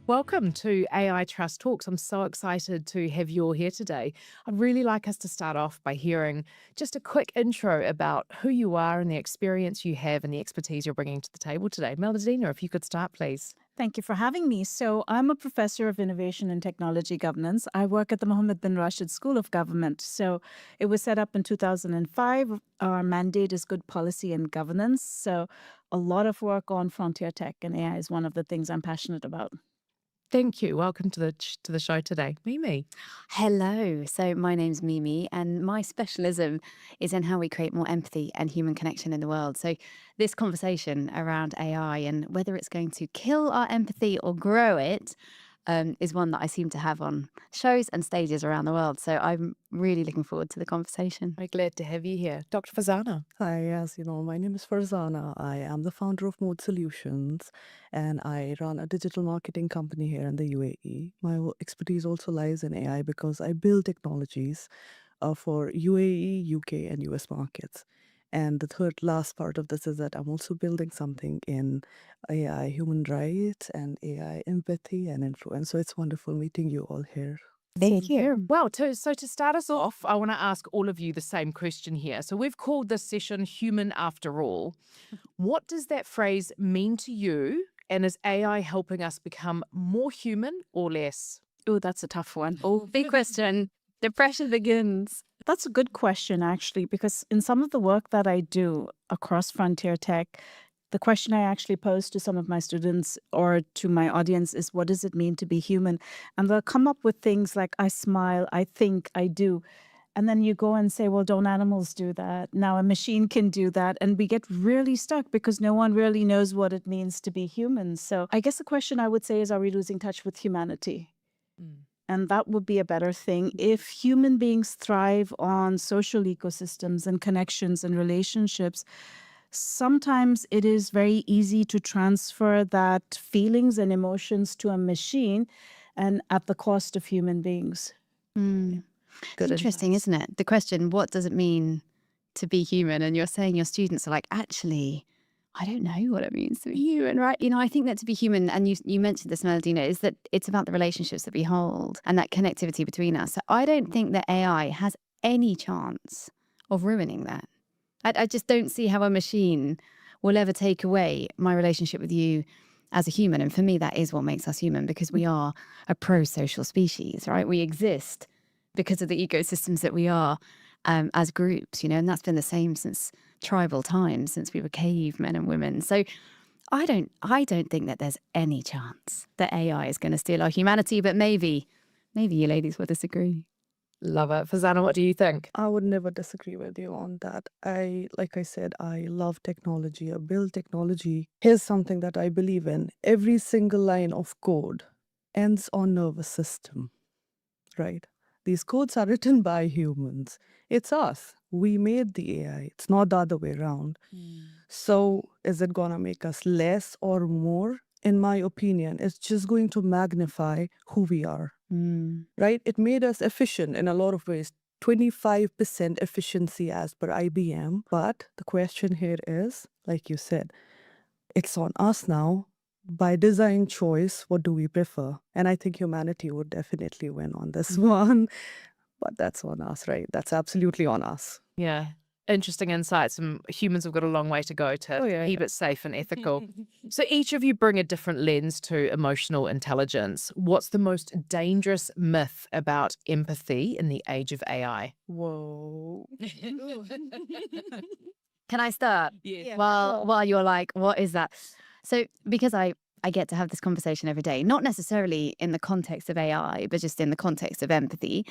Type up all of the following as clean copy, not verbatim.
Welcome to AI Trust Talks. I'm so excited to have you all here today. I'd really like us to start off by hearing just a quick intro about who you are and the experience you have and the expertise you're bringing to the table today. Melodena, if you could start, please. Thank you for having me. So, I'm a professor of innovation and technology governance. I work at the Mohammed bin Rashid School of Government. So, it was set up in 2005. Our mandate is good policy and governance. So, a lot of work on frontier tech and AI is one of the things I'm passionate about. Thank you. Welcome to the show today. Mimi. Hello. So my name's Mimi, and my specialism is in how we create more empathy and human connection in the world. So this conversation around AI and whether it's going to kill our empathy or grow it is one that I seem to have on shows and stages around the world. So I'm really looking forward to the conversation. We're glad to have you here. Dr. Farzana. Hi, as you know, my name is Farzana. I am the founder of Mode Solutions and I run a digital marketing company here in the UAE. My expertise also lies in AI because I build technologies for UAE, UK, and US markets. And the third last part of this is that I'm also building something in AI human rights and AI empathy and influence. So it's wonderful meeting you all here. Thank you. Well, so to start us off, I want to ask all of you the same question here. So we've called this session Human After All. What does that phrase mean to you? And is AI helping us become more human or less? Oh, that's a tough one. Oh, big question. The pressure begins. That's a good question, actually, because in some of the work that I do across frontier tech, the question I actually pose to some of my students or to my audience is, what does it mean to be human? And they'll come up with things like, I smile, I think, I do. And then you go and say, well, don't animals do that? Now a machine can do that. And we get really stuck because no one really knows what it means to be human. So I guess the question I would say is, are we losing touch with humanity? And that would be a better thing. If human beings thrive on social ecosystems and connections and relationships, sometimes it is very easy to transfer that feelings and emotions to a machine and at the cost of human beings. Mm. Good Interesting, advice. isn't it? The question, what does it mean to be human? And you're saying your students are like, actually, I don't know what it means to be human, right? I think that to be human, and you mentioned this, Melodina, is that it's about the relationships that we hold and that connectivity between us. So I don't think that AI has any chance of ruining that. I just don't see how a machine will ever take away my relationship with you as a human. And for me, that is what makes us human, because we are a pro-social species, right? We exist because of the ecosystems that we are as groups, and that's been the same since tribal times, since we were cavemen and women. So I don't think that there's any chance that AI is going to steal our humanity, but maybe you ladies will disagree. Love it. Farzana, what do you think? I would never disagree with you on that. Like I said, I love technology. I build technology. Here's something that I believe in. Every single line of code ends on nervous system, right? These codes are written by humans. It's us. We made the AI. It's not the other way around. So is it gonna make us less or more? In my opinion, it's just going to magnify who we are. Right? It made us efficient in a lot of ways. 25% efficiency as per IBM. But the question here is, like you said, it's on us now. By design choice, what do we prefer? And I think humanity would definitely win on this one. But that's on us, right? That's absolutely on us. Yeah. Interesting insights. And humans have got a long way to go to keep it safe and ethical. So each of you bring a different lens to emotional intelligence. What's the most dangerous myth about empathy in the age of AI? Whoa. Can I start? Yes. While you're like, what is that? So because I get to have this conversation every day, not necessarily in the context of AI, but just in the context of empathy.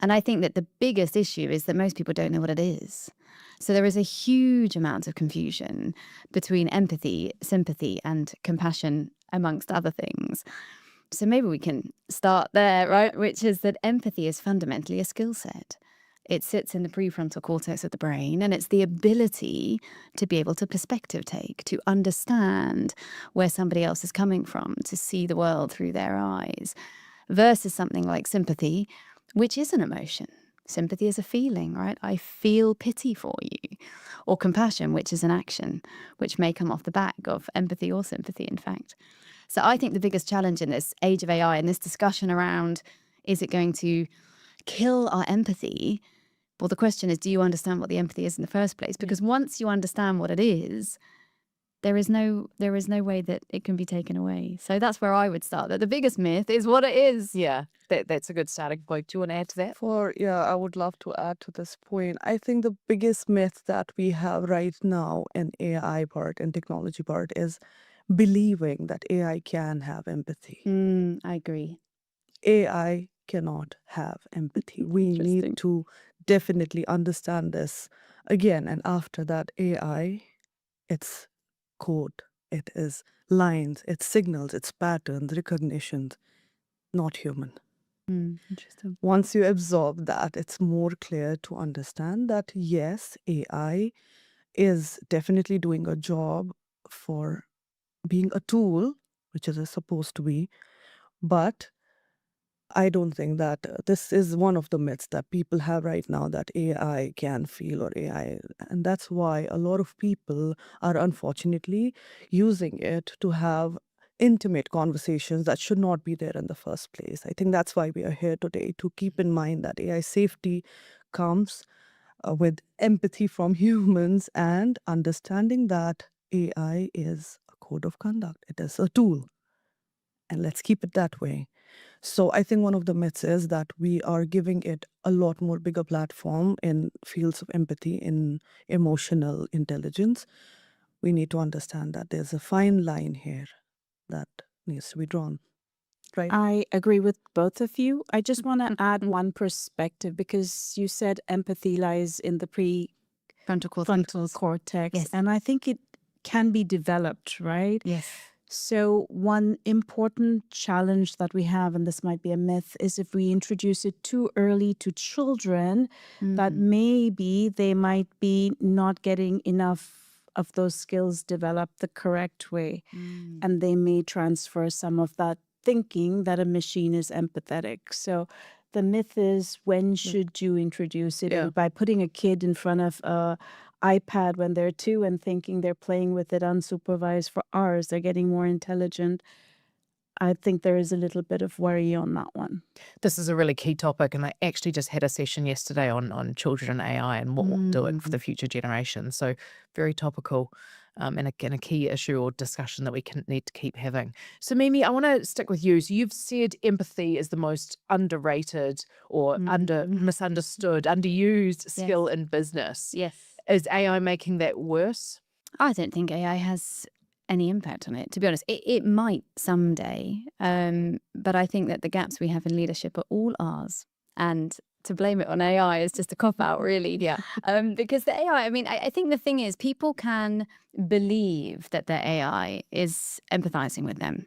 And I think that the biggest issue is that most people don't know what it is. So there is a huge amount of confusion between empathy, sympathy, and compassion, amongst other things. So maybe we can start there, right? Which is that empathy is fundamentally a skill set. It sits in the prefrontal cortex of the brain, and it's the ability to be able to perspective take, to understand where somebody else is coming from, to see the world through their eyes, versus something like sympathy, which is an emotion. Sympathy is a feeling, right? I feel pity for you. Or compassion, which is an action, which may come off the back of empathy or sympathy, in fact. So I think the biggest challenge in this age of AI and this discussion around, is it going to kill our empathy? Well, the question is, do you understand what the empathy is in the first place? Because once you understand what it is, there is no way that it can be taken away. So that's where I would start. That the biggest myth is what it is. Yeah, that's a good starting point. Do you want to add to that? I would love to add to this point. I think the biggest myth that we have right now in AI part and technology part is believing that AI can have empathy. I agree. AI cannot have empathy. We Interesting. need to definitely understand this again. And after that, AI, it's code, it is lines, it's signals, it's patterns, recognitions, not human. Interesting. Once you absorb that, it's more clear to understand that yes, AI is definitely doing a job for being a tool, which it is supposed to be, but I don't think that this is one of the myths that people have right now, that AI can feel or AI. And that's why a lot of people are unfortunately using it to have intimate conversations that should not be there in the first place. I think that's why we are here today, to keep in mind that AI safety comes with empathy from humans and understanding that AI is a code of conduct, it is a tool. And let's keep it that way. So I think one of the myths is that we are giving it a lot more bigger platform in fields of empathy, in emotional intelligence. We need to understand that there's a fine line here that needs to be drawn. Right? I agree with both of you. I just want to add one perspective, because you said empathy lies in the Frontal cortex. prefrontal cortex. Yes. And I think it can be developed, right? Yes. So one important challenge that we have, and this might be a myth, is if we introduce it too early to children, that maybe they might be not getting enough of those skills developed the correct way. And they may transfer some of that thinking that a machine is empathetic. So the myth is, when should you introduce it? Yeah. And by putting a kid in front of a iPad when they're 2 and thinking they're playing with it unsupervised for hours, they're getting more intelligent. I think there is a little bit of worry on that one. This is a really key topic, and I actually just had a session yesterday on children and AI and what we'll do it for the future generations. So very topical, and again a key issue or discussion that we need to keep having. So Mimi, I want to stick with you. So you've said empathy is the most underrated or misunderstood, underused skill in business. Yes. Is AI making that worse? I don't think AI has any impact on it, to be honest. It might someday, but I think that the gaps we have in leadership are all ours. And to blame it on AI is just a cop-out, really. Yeah. Because the AI, I mean, I think the thing is, people can believe that their AI is empathizing with them,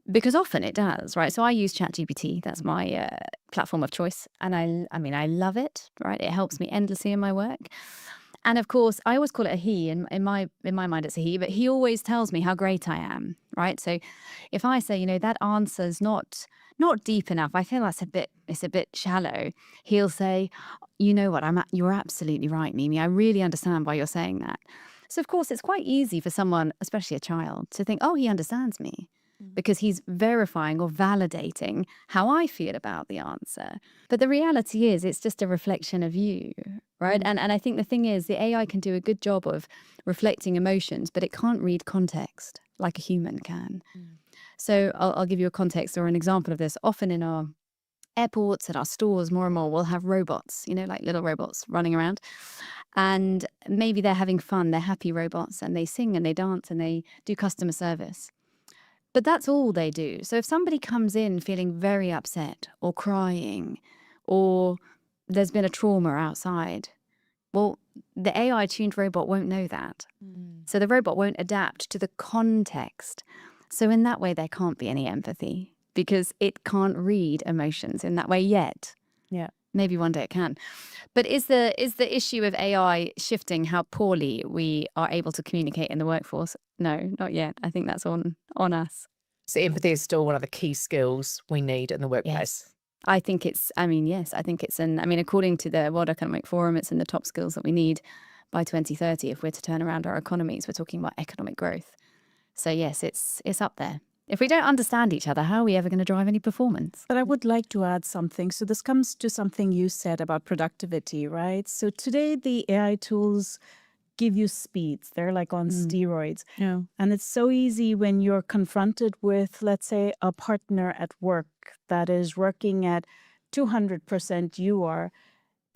because often it does, right? So I use ChatGPT. That's my platform of choice. And I mean, I love it, right? It helps me endlessly in my work. And of course, I always call it a he. In my mind, it's a he. But he always tells me how great I am, right? So if I say, that answer's not deep enough, I feel it's a bit shallow, he'll say, you know what, you're absolutely right, Mimi. I really understand why you're saying that. So of course, it's quite easy for someone, especially a child, to think, oh, he understands me, because he's verifying or validating how I feel about the answer. But the reality is, it's just a reflection of you, right? And I think the thing is, the AI can do a good job of reflecting emotions, but it can't read context like a human can. So I'll give you a context or an example of this. Often in our airports, at our stores, more and more, we'll have robots, like little robots running around. And maybe they're having fun, they're happy robots, and they sing and they dance and they do customer service. But that's all they do. So if somebody comes in feeling very upset or crying, or there's been a trauma outside, well, the AI-tuned robot won't know that. So the robot won't adapt to the context. So in that way, there can't be any empathy, because it can't read emotions in that way yet. Yeah. Maybe one day it can. But is the issue of AI shifting how poorly we are able to communicate in the workforce? No, not yet. I think that's on us. So empathy is still one of the key skills we need in the workplace. Yes. I think it's according to the World Economic Forum, it's in the top skills that we need by 2030 if we're to turn around our economies. We're talking about economic growth. So yes, it's up there. If we don't understand each other, how are we ever going to drive any performance? But I would like to add something. So this comes to something you said about productivity, right? So today the AI tools give you speeds. They're like on steroids. Yeah. And it's so easy when you're confronted with, let's say, a partner at work that is working at 200% you are,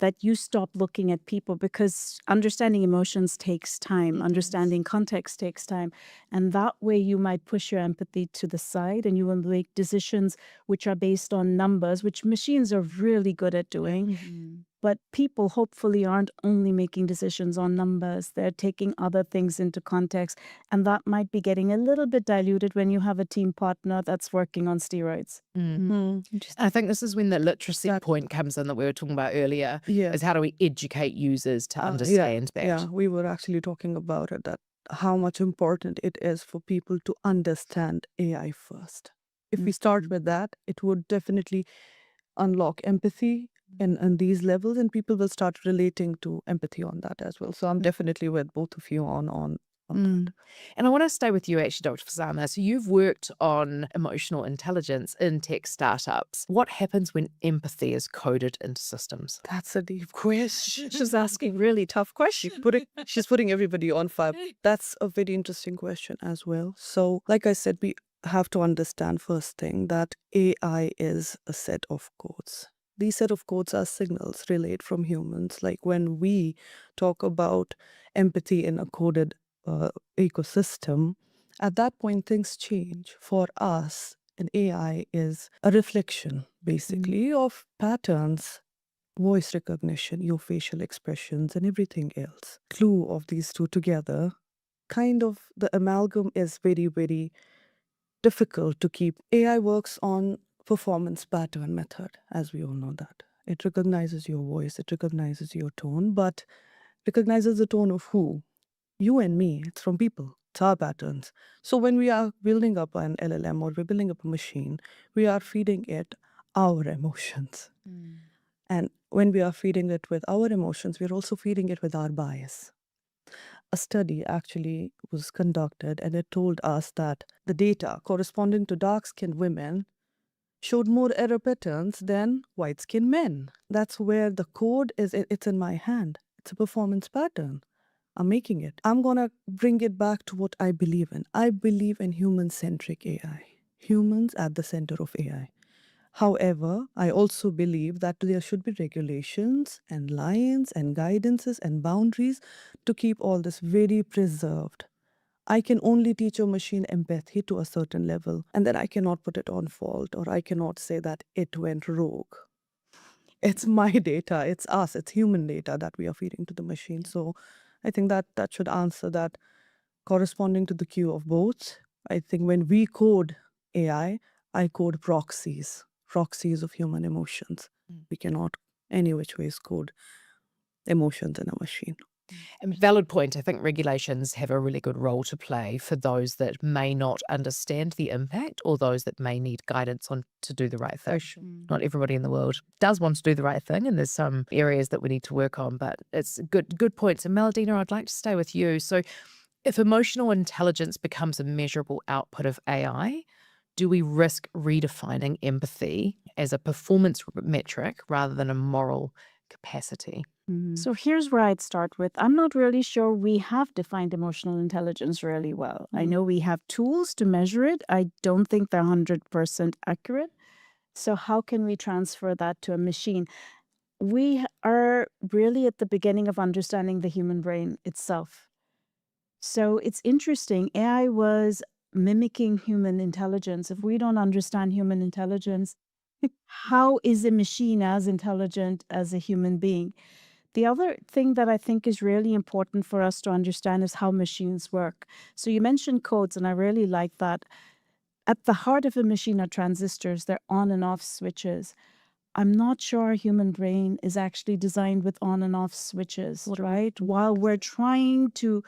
that you stop looking at people, because understanding emotions takes time, understanding context takes time. And that way you might push your empathy to the side and you will make decisions which are based on numbers, which machines are really good at doing. But people hopefully aren't only making decisions on numbers. They're taking other things into context. And that might be getting a little bit diluted when you have a team partner that's working on steroids. I think this is when the literacy point comes in that we were talking about earlier. Yes. Is how do we educate users to Yeah, understand that? yeah, we were actually talking about it, that how much important it is for people to understand AI first. If we start with that, it would definitely unlock empathy and these levels, and people will start relating to empathy on that as well. So I'm definitely with both of you on that. And I want to stay with you, actually, Dr. Farzana. So you've worked on emotional intelligence in tech startups. What happens when empathy is coded into systems? That's a deep question. She's asking really tough questions. She's putting everybody on fire. That's a very interesting question as well. So, like I said, we have to understand first thing that AI is a set of codes. These set of codes are signals relayed from humans. Like when we talk about empathy in a coded ecosystem, at that point things change. For us, an AI is a reflection, basically, of patterns, voice recognition, your facial expressions, and everything else. Clue of these two together, kind of the amalgam is very, very difficult to keep. AI works on performance pattern method, as we all know that. It recognizes your voice, it recognizes your tone, but recognizes the tone of who? You and me. It's from people. It's our patterns. So when we are building up an LLM or we're building up a machine, we are feeding it our emotions. And when we are feeding it with our emotions, we're also feeding it with our bias. A study actually was conducted and it told us that the data corresponding to dark-skinned women showed more error patterns than white-skinned men. That's where the code is, it's in my hand. It's a performance pattern. I'm making it. I'm going to bring it back to what I believe in. I believe in human-centric AI. Humans at the center of AI. However, I also believe that there should be regulations and lines and guidances and boundaries to keep all this very preserved. I can only teach a machine empathy to a certain level, and then I cannot put it on fault, or I cannot say that it went rogue. It's my data, it's us, it's human data that we are feeding to the machine. So I think that should answer that, corresponding to the queue of both. I think when we code AI, I code proxies of human emotions. We cannot any which ways code emotions in a machine. And valid point. I think regulations have a really good role to play for those that may not understand the impact or those that may need guidance on to do the right thing. Not everybody in the world does want to do the right thing, and there's some areas that we need to work on, but it's good points. And Melodena, I'd like to stay with you. So if emotional intelligence becomes a measurable output of AI, do we risk redefining empathy as a performance metric rather than a moral capacity? So here's where I'd start with. I'm not really sure we have defined emotional intelligence really well. I know we have tools to measure it. I don't think they're 100% accurate. So how can we transfer that to a machine? We are really at the beginning of understanding the human brain itself. So it's interesting. AI was mimicking human intelligence. If we don't understand human intelligence, how is a machine as intelligent as a human being? The other thing that I think is really important for us to understand is how machines work. So you mentioned codes, and I really like that. At the heart of a machine are transistors. They're on and off switches. I'm not sure our human brain is actually designed with on and off switches, right? While we're trying to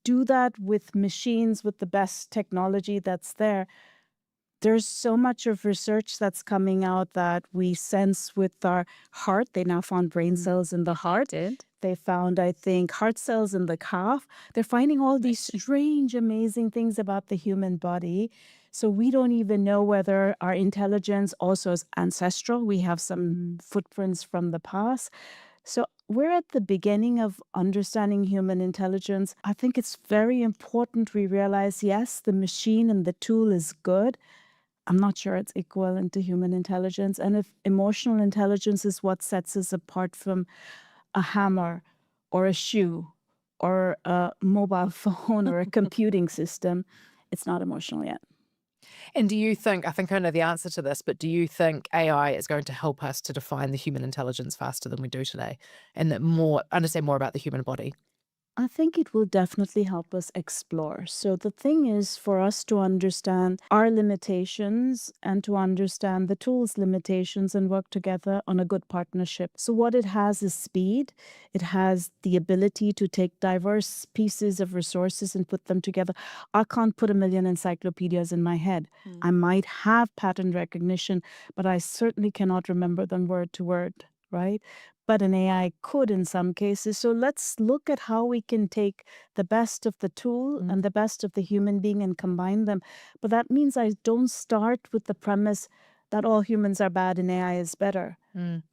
do that with machines with the best technology that's there, there's so much of research that's coming out that we sense with our heart. They now found brain cells in the heart. They found, I think, heart cells in the calf. They're finding all these strange, amazing things about the human body. So we don't even know whether our intelligence also is ancestral. We have some footprints from the past. So we're at the beginning of understanding human intelligence. I think it's very important we realize, yes, the machine and the tool is good. I'm not sure it's equivalent to human intelligence. And if emotional intelligence is what sets us apart from a hammer or a shoe or a mobile phone or a computing system, it's not emotional yet. And do you think, I think I know the answer to this, but do you think AI is going to help us to define the human intelligence faster than we do today and that understand more about the human body? I think it will definitely help us explore. So the thing is for us to understand our limitations and to understand the tool's limitations and work together on a good partnership. So what it has is speed. It has the ability to take diverse pieces of resources and put them together. I can't put a million encyclopedias in my head. I might have pattern recognition, but I certainly cannot remember them word to word, right? But an AI could in some cases. So let's look at how we can take the best of the tool and the best of the human being and combine them. But that means I don't start with the premise that all humans are bad and AI is better.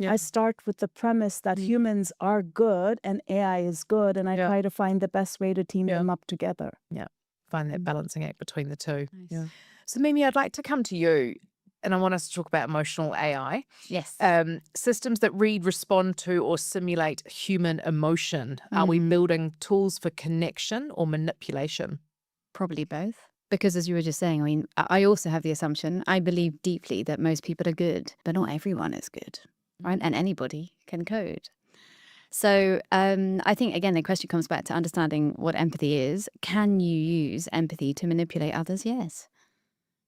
I start with the premise that humans are good and AI is good, and I try to find the best way to team them up together. Yeah. Find that balancing act between the two. Nice. So Mimi, I'd like to come to you and I want us to talk about emotional AI. Yes. Systems that read, respond to, or simulate human emotion. Are we building tools for connection or manipulation? Probably both. Because as you were just saying, I mean, I also have the assumption, I believe deeply that most people are good, but not everyone is good, right? And anybody can code. So I think, again, the question comes back to understanding what empathy is. Can you use empathy to manipulate others? Yes.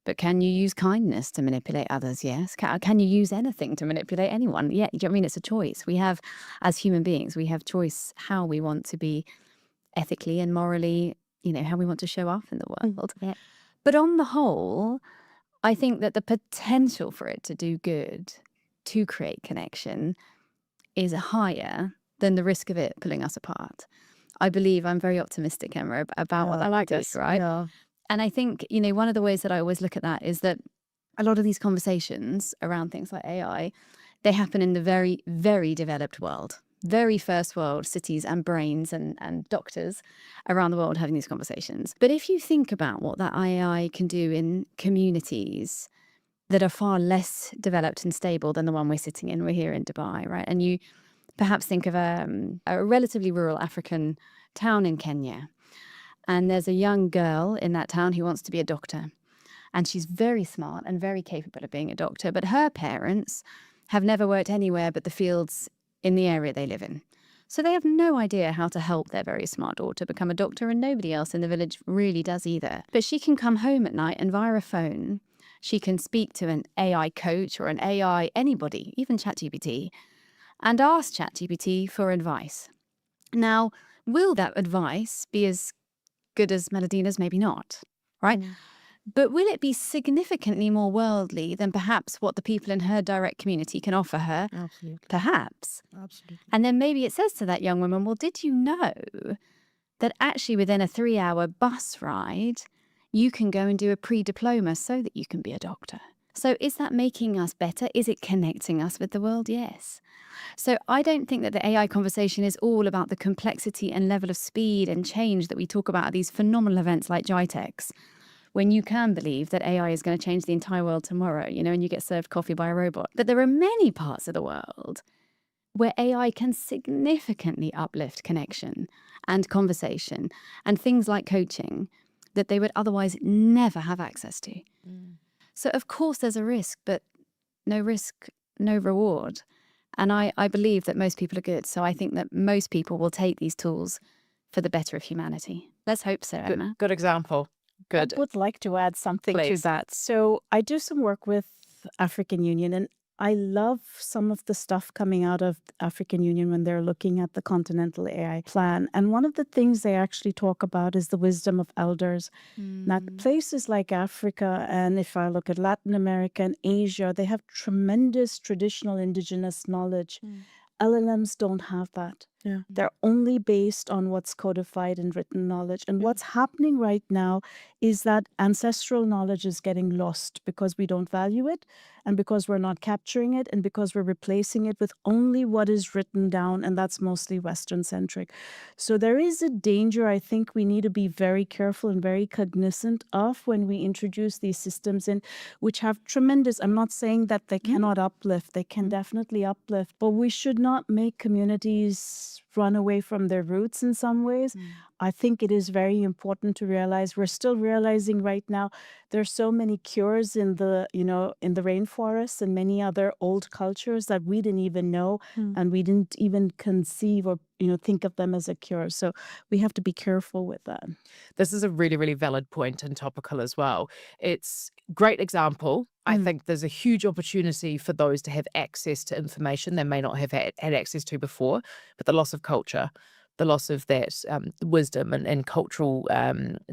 But can you use kindness to manipulate others? Yes. Can you use anything to manipulate anyone? Yeah. Do you know what I mean? It's a choice. We have, as human beings, we have choice how we want to be ethically and morally, how we want to show up in the world. Yeah. But on the whole, I think that the potential for it to do good, to create connection, is higher than the risk of it pulling us apart. I'm very optimistic, Emma, about what I like this, this. right? Yeah. And I think, one of the ways that I always look at that is that a lot of these conversations around things like AI, they happen in the very, very developed world, very first world cities and brains and doctors around the world having these conversations. But if you think about what that AI can do in communities that are far less developed and stable than the one we're sitting in, we're here in Dubai, right? And you perhaps think of a relatively rural African town in Kenya. And there's a young girl in that town who wants to be a doctor. And she's very smart and very capable of being a doctor. But her parents have never worked anywhere but the fields in the area they live in. So they have no idea how to help their very smart daughter become a doctor, and nobody else in the village really does either. But she can come home at night and via a phone, she can speak to an AI coach or an AI, anybody, even ChatGPT, and ask ChatGPT for advice. Now, will that advice be as good as Melodena's? Maybe not, right? But will it be significantly more worldly than perhaps what the people in her direct community can offer her? Absolutely. Perhaps. Absolutely. And then maybe it says to that young woman, well, did you know that actually within a 3-hour bus ride, you can go and do a pre-diploma so that you can be a doctor? So is that making us better? Is it connecting us with the world? Yes. So I don't think that the AI conversation is all about the complexity and level of speed and change that we talk about at these phenomenal events like GITEX, when you can believe that AI is going to change the entire world tomorrow, and you get served coffee by a robot. But there are many parts of the world where AI can significantly uplift connection and conversation and things like coaching that they would otherwise never have access to. So of course there's a risk, but no risk, no reward. And I believe that most people are good. So I think that most people will take these tools for the better of humanity. Let's hope so, Emma. Good example. Good. I would like to add something to Please. that. So I do some work with African Union, and I love some of the stuff coming out of African Union when they're looking at the Continental AI Plan. And one of the things they actually talk about is the wisdom of elders. Now, places like Africa, and if I look at Latin America and Asia, they have tremendous traditional indigenous knowledge. LLMs don't have that. Yeah. They're only based on what's codified in written knowledge. And what's happening right now is that ancestral knowledge is getting lost because we don't value it, and because we're not capturing it, and because we're replacing it with only what is written down, and that's mostly Western centric. So there is a danger I think we need to be very careful and very cognizant of when we introduce these systems in, which have tremendous, I'm not saying that they cannot uplift, they can definitely uplift, but we should not make communities run away from their roots in some ways. I think it is very important to realize, we're still realizing right now, there's so many cures in the, in the rainforests and many other old cultures that we didn't even know, and we didn't even conceive or, think of them as a cure. So we have to be careful with that. This is a really, really valid point and topical as well. It's a great example. I think there's a huge opportunity for those to have access to information they may not have had access to before, but the loss of culture, the loss of that wisdom and cultural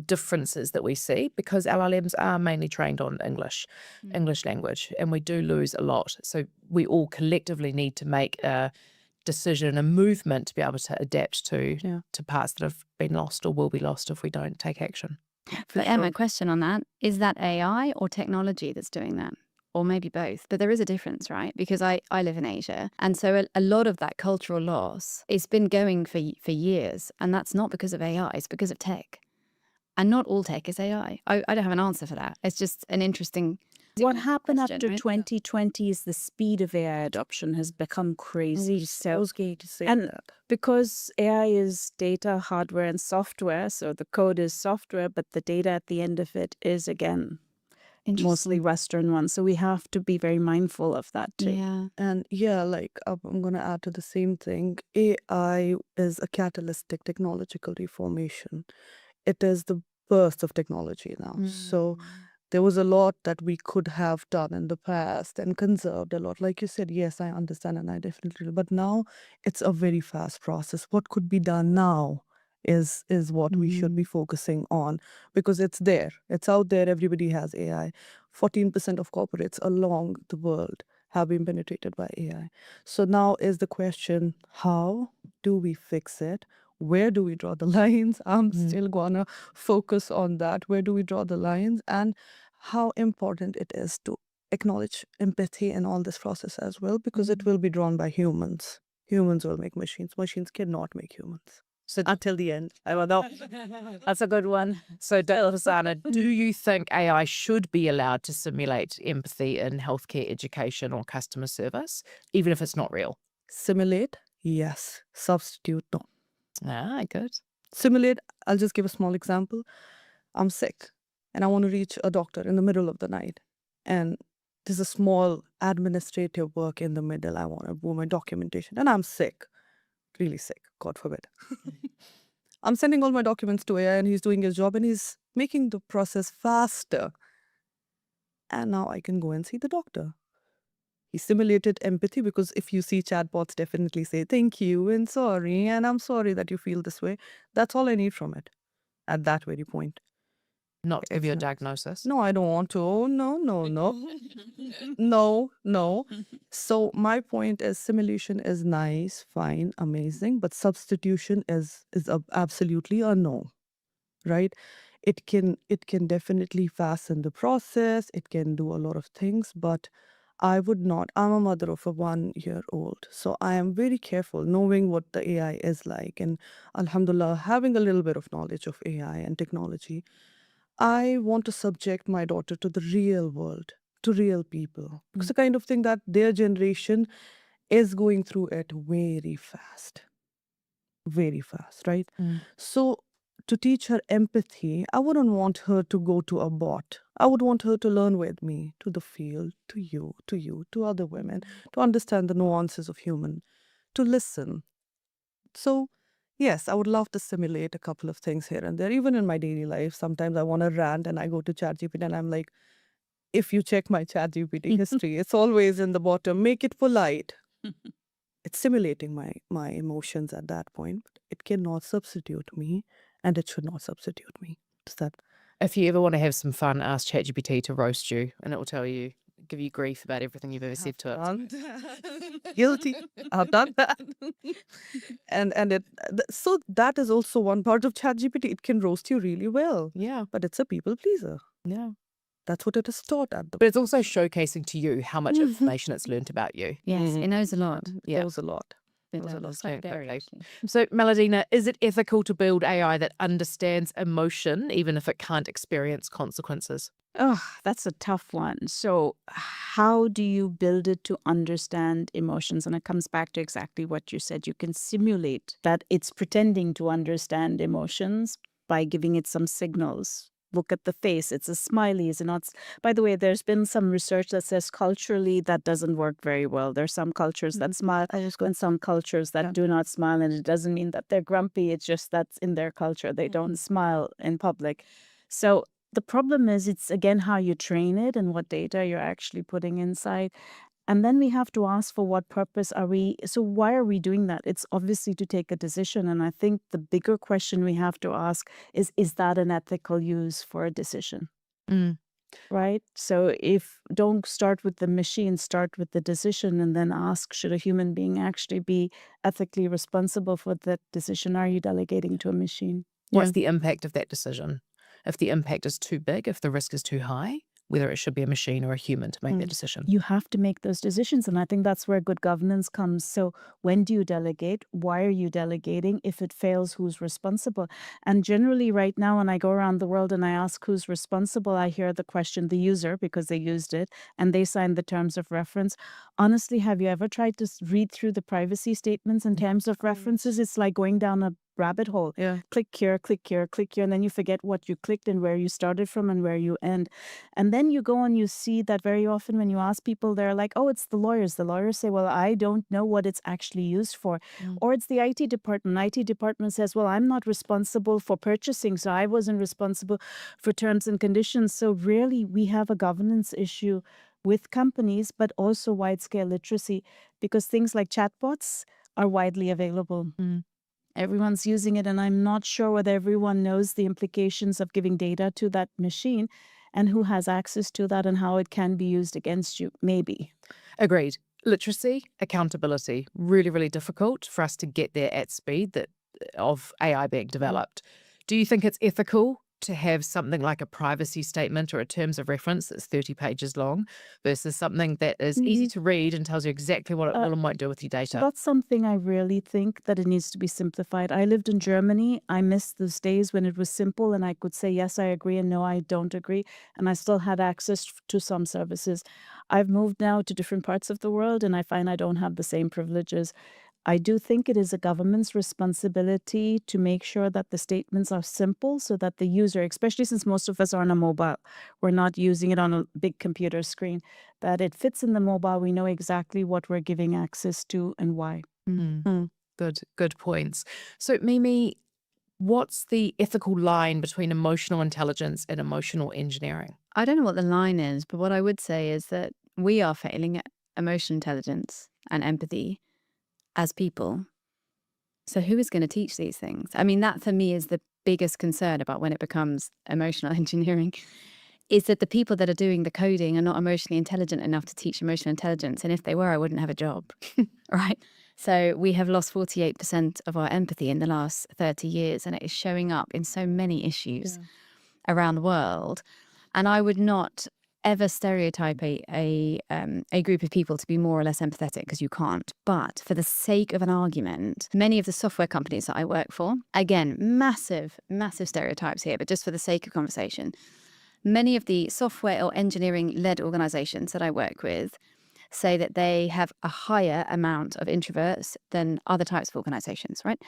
differences that we see, because LLMs are mainly trained on English language, and we do lose a lot. So we all collectively need to make a decision, a movement to be able to adapt to parts that have been lost or will be lost if we don't take action. But Emma, question on that. Is that AI or technology that's doing that? Or maybe both. But there is a difference, right? Because I live in Asia. And so a lot of that cultural loss, it's been going for years. And that's not because of AI, it's because of tech. And not all tech is AI. I don't have an answer for that. It's just an interesting What happened question, after right? 2020 is the speed of AI adoption has become crazy. I So, was going to say and that. because AI is data, hardware, and software, so the code is software, but the data at the end of it is, again, mostly Interesting. Western one. So we have to be very mindful of that too. Yeah. And yeah, like I'm going to add to the same thing. AI is a catalytic technological reformation. It is the birth of technology now. So there was a lot that we could have done in the past and conserved a lot. Like you said, yes, I understand and I definitely do. But now it's a very fast process. What could be done now is what we should be focusing on, because it's there. It's out there. Everybody has AI. 14% of corporates along the world have been penetrated by AI. So now is the question, how do we fix it? Where do we draw the lines? I'm still gonna focus on that. Where do we draw the lines? And how important it is to acknowledge empathy in all this process as well, because it will be drawn by humans. Humans will make machines. Machines cannot make humans. So Until the end. I will know. That's a good one. So, Farzana, do you think AI should be allowed to simulate empathy in healthcare, education, or customer service, even if it's not real? Simulate, yes. Substitute, no. Ah, good. Simulate, I'll just give a small example. I'm sick and I want to reach a doctor in the middle of the night. And there's a small administrative work in the middle. I want to do my documentation and I'm sick, really sick, God forbid. I'm sending all my documents to AI and he's doing his job and he's making the process faster. And now I can go and see the doctor. He simulated empathy, because if you see chatbots definitely say thank you and sorry and I'm sorry that you feel this way. That's all I need from it at that very point. Not give you a It's not- diagnosis. No, I don't want to. Oh, no, no, no. No. So my point is simulation is nice, fine, amazing, but substitution is absolutely a no, right? It can definitely fasten the process. It can do a lot of things, but I would not. I'm a mother of a 1-year-old, so I am very careful knowing what the AI is like, and alhamdulillah, having a little bit of knowledge of AI and technology. I want to subject my daughter to the real world, to real people. It's the kind of thing that their generation is going through it very fast, right? So to teach her empathy, I wouldn't want her to go to a bot. I would want her to learn with me, to the field, to you, to other women, to understand the nuances of human, to listen. So yes, I would love to simulate a couple of things here and there. Even in my daily life, sometimes I want to rant and I go to ChatGPT and I'm like, if you check my ChatGPT history, it's always in the bottom, make it polite. It's simulating my emotions at that point. But it cannot substitute me, and it should not substitute me. Does that? If you ever want to have some fun, ask ChatGPT to roast you, and it will tell you give you grief about everything you've ever said to it. Done that. Guilty. I've done that. So that is also one part of ChatGPT. It can roast you really well, Yeah, but it's a people pleaser. yeah. That's what it is taught at the. But it's also showcasing to you how much information it's learnt about you. Yes, Mhm. it knows a lot. Yeah. There was a lot. It Knows a does. lot. Very, Okay. actually. So, Melodena, is it ethical to build AI that understands emotion, even if it can't experience consequences? Oh, that's a tough one. So, how do you build it to understand emotions? And it comes back to exactly what you said. You can simulate that it's pretending to understand emotions by giving it some signals. Look at the face. It's a smiley, is it not? By the way, there's been some research that says culturally that doesn't work very well. There's some cultures that smile and some cultures that do not smile. And it doesn't mean that they're grumpy. It's just that's in their culture. They don't smile in public. So the problem is it's again how you train it and what data you're actually putting inside. And then we have to ask for what purpose are we, so why are we doing that? It's obviously to take a decision. And I think the bigger question we have to ask is that an ethical use for a decision? Mm. Right? So if don't start with the machine, start with the decision and then ask, should a human being actually be ethically responsible for that decision? Are you delegating to a machine? What's the impact of that decision? If the impact is too big, if the risk is too high, whether it should be a machine or a human to make that decision. You have to make those decisions. And I think that's where good governance comes. So when do you delegate? Why are you delegating? If it fails, who's responsible? And generally right now, when I go around the world and I ask who's responsible, I hear the question, the user, because they used it and they signed the terms of reference. Honestly, have you ever tried to read through the privacy statements and terms of references? It's like going down a rabbit hole. Yeah. Click here, click here, click here, and then you forget what you clicked and where you started from and where you end. And then you go and you see that very often when you ask people, they're like, oh, it's the lawyers. The lawyers say, well, I don't know what it's actually used for. Or it's the IT department. IT department says, well, I'm not responsible for purchasing, so I wasn't responsible for terms and conditions. So really, we have a governance issue with companies, but also wide-scale literacy, because things like chatbots are widely available. Everyone's using it, and I'm not sure whether everyone knows the implications of giving data to that machine and who has access to that and how it can be used against you, maybe. Agreed. Literacy, accountability, really, really difficult for us to get there at speed that of AI being developed. Do you think it's ethical to have something like a privacy statement or a terms of reference that's 30 pages long versus something that is easy to read and tells you exactly what it will and won't do with your data? That's something I really think that it needs to be simplified. I lived in Germany. I missed those days when it was simple and I could say, yes, I agree, and no, I don't agree. And I still had access to some services. I've moved now to different parts of the world and I find I don't have the same privileges. I do think it is a government's responsibility to make sure that the statements are simple so that the user, especially since most of us are on a mobile, we're not using it on a big computer screen, that it fits in the mobile. We know exactly what we're giving access to and why. Good points. So, Mimi, what's the ethical line between emotional intelligence and emotional engineering? I don't know what the line is, but what I would say is that we are failing at emotional intelligence and empathy as people. So who is going to teach these things? I mean, that for me is the biggest concern about when it becomes emotional engineering, is that the people that are doing the coding are not emotionally intelligent enough to teach emotional intelligence. And if they were, I wouldn't have a job, right? So we have lost 48% of our empathy in the last 30 years, and it is showing up in so many issues around the world. And I would not ever stereotype a group of people to be more or less empathetic, because you can't. But for the sake of an argument, many of the software companies that I work for, again, massive stereotypes here, but just for the sake of conversation, many of the software or engineering-led organizations that I work with say that they have a higher amount of introverts than other types of organizations, right?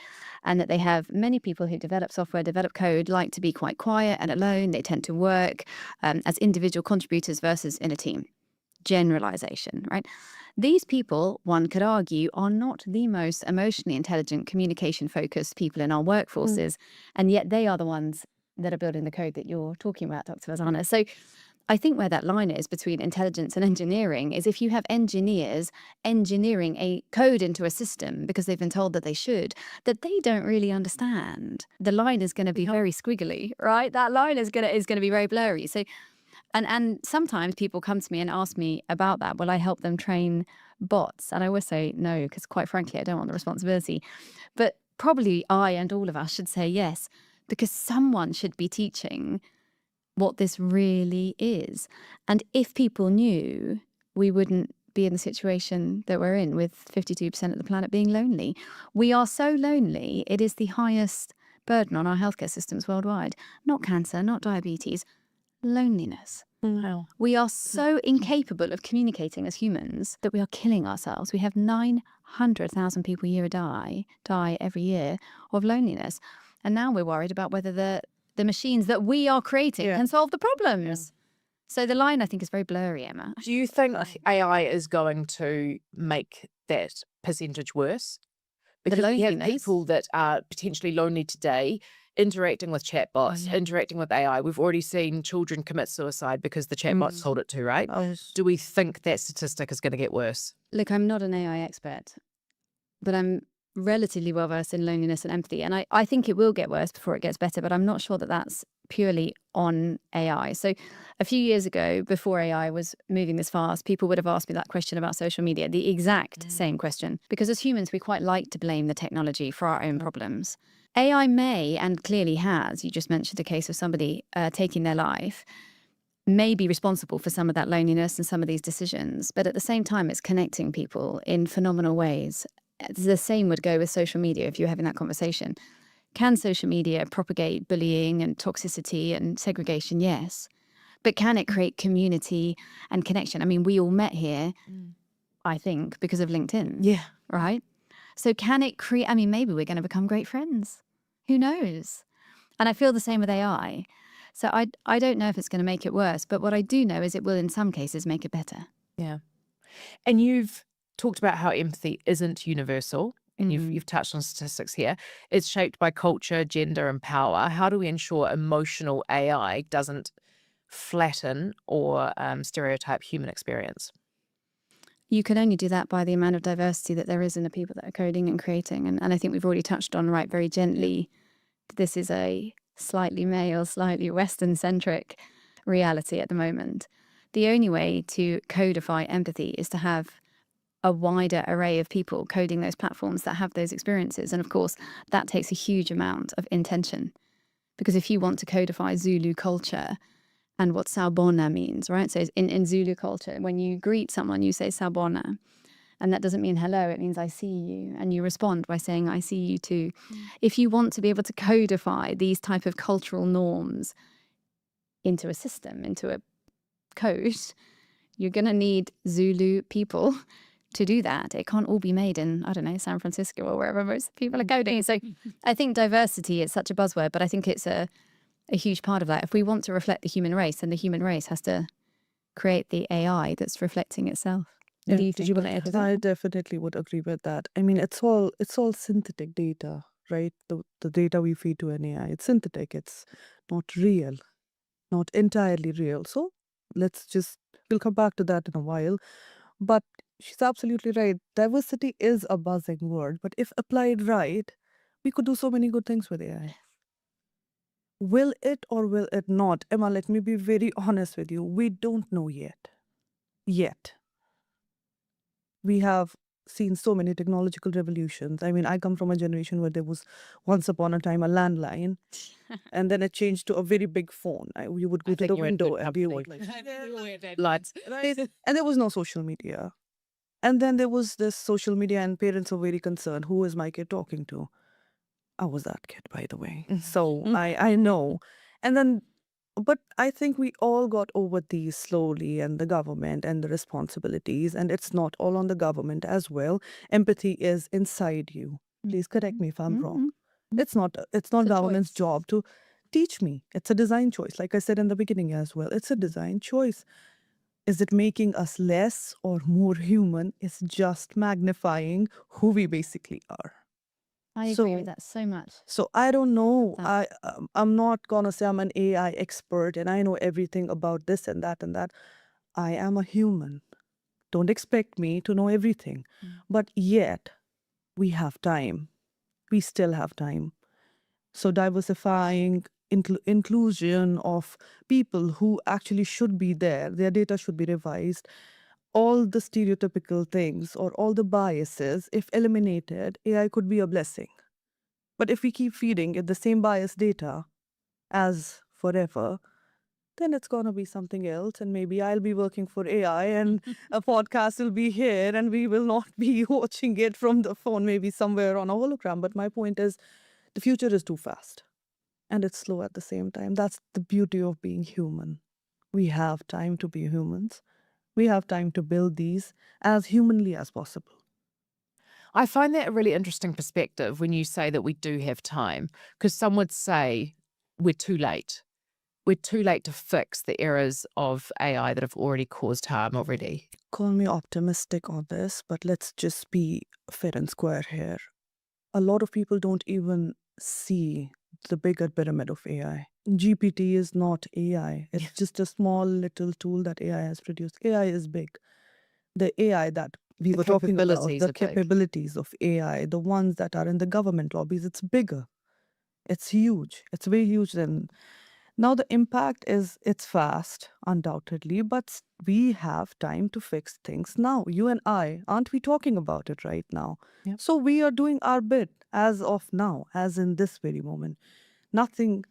And that they have many people who develop software, develop code, like to be quite quiet and alone. They tend to work as individual contributors versus in a team. Generalization, right? These people, one could argue, are not the most emotionally intelligent, communication-focused people in our workforces, and yet they are the ones that are building the code that you're talking about, Dr. Farzana. So I think where that line is between intelligence and engineering is if you have engineers engineering a code into a system because they've been told that they should, that they don't really understand. The line is going to be very squiggly, right? That line is going to be very blurry. So And sometimes people come to me and ask me about that. Will I help them train bots? And I always say no, because quite frankly, I don't want the responsibility. But probably I and all of us should say yes, because someone should be teaching what this really is. And if people knew, we wouldn't be in the situation that we're in, with 52% of the planet being lonely. We are so lonely, it is the highest burden on our healthcare systems worldwide. Not cancer, not diabetes, loneliness. Wow. We are so incapable of communicating as humans that we are killing ourselves. We have 900,000 people a year die every year of loneliness. And now we're worried about whether the machines that we are creating can solve the problems. So the line, I think, is very blurry, Emma. Do you think AI is going to make that percentage worse? Because we have loneliness? people that are potentially lonely today interacting with chatbots, interacting with AI. We've already seen children commit suicide because the chatbots told it to, right? Do we think that statistic is going to get worse? Look, I'm not an AI expert, but I'm relatively well versed in loneliness and empathy. And I think it will get worse before it gets better, but I'm not sure that that's purely on AI. So a few years ago, before AI was moving this fast, people would have asked me that question about social media, the exact same question. Because as humans, we quite like to blame the technology for our own problems. AI may, and clearly has, you just mentioned a case of somebody taking their life, may be responsible for some of that loneliness and some of these decisions. But at the same time, it's connecting people in phenomenal ways. The same would go with social media if you're having that conversation. Can social media propagate bullying and toxicity and segregation? Yes. But can it create community and connection? I mean, we all met here, I think, because of LinkedIn. Yeah. Right? So can it create, I mean, maybe we're going to become great friends. Who knows? And I feel the same with AI. So I don't know if it's going to make it worse, but what I do know is it will in some cases make it better. Yeah. And you've talked about how empathy isn't universal, and you've touched on statistics here. It's shaped by culture, gender, and power. How do we ensure emotional AI doesn't flatten or stereotype human experience? You can only do that by the amount of diversity that there is in the people that are coding and creating. And I think we've already touched on, right, very gently, this is a slightly male, slightly Western-centric reality at the moment. The only way to codify empathy is to have a wider array of people coding those platforms that have those experiences. And of course, that takes a huge amount of intention. Because if you want to codify Zulu culture and what sawubona means, right? So in Zulu culture, when you greet someone, you say sawubona. And that doesn't mean hello, it means I see you. And you respond by saying, I see you too. If you want to be able to codify these type of cultural norms into a system, into a code, you're going to need Zulu people to do that. It can't all be made in, I don't know, San Francisco or wherever most people are coding. So I think diversity is such a buzzword, but I think it's a huge part of that. If we want to reflect the human race, then the human race has to create the AI that's reflecting itself. Yeah. Did you want to add to that? I definitely would agree with that. I mean, it's all synthetic data, right? The data we feed to an AI, it's synthetic. It's not real, not entirely real. So we'll come back to that in a while. But she's absolutely right. Diversity is a buzzing word, but if applied right, we could do so many good things with AI. Will it or will it not? Emma, let me be very honest with you. We don't know yet. Yet. We have seen so many technological revolutions. I mean, I come from a generation where there was once upon a time a landline, and then it changed to a very big phone. You would go to the window and you would Lights. right? And there was no social media. And then there was this social media, and parents were very concerned. Who is my kid talking to? I was that kid, by the way. So I know. And then, but I think we all got over these slowly, and the government and the responsibilities, and it's not all on the government as well. Empathy is inside you. Please correct me if I'm wrong. It's not government's job to teach me. It's a design choice. Like I said in the beginning as well, it's a design choice. Is it making us less or more human? It's just magnifying who we basically are. I agree with that so much. So I don't know. I'm not gonna say I'm an AI expert and I know everything about this and that and that. I am a human. Don't expect me to know everything. But yet, we have time. We still have time. So diversifying inclusion of people who actually should be there. Their data should be revised. All the stereotypical things or all the biases, if eliminated, AI could be a blessing. But if we keep feeding it the same biased data as forever, then it's going to be something else. And maybe I'll be working for AI and a podcast will be here and we will not be watching it from the phone, maybe somewhere on a hologram. But my point is, the future is too fast and it's slow at the same time. That's the beauty of being human. We have time to be humans. We have time to build these as humanly as possible. I find that a really interesting perspective when you say that we do have time, because some would say we're too late. We're too late to fix the errors of AI that have already caused harm already. Call me optimistic on this, but let's just be fair and square here. A lot of people don't even see the bigger pyramid of AI. GPT is not AI. It's just a small little tool that AI has produced. AI is big. The AI that we The were talking about, capabilities the are big. capabilities of AI, the ones that are in the government lobbies, it's bigger. It's huge. It's way huge. Than now the impact is, it's fast, undoubtedly, but we have time to fix things now. You and I, aren't we talking about it right now? Yep. So we are doing our bit as of now, as in this very moment. Nothing,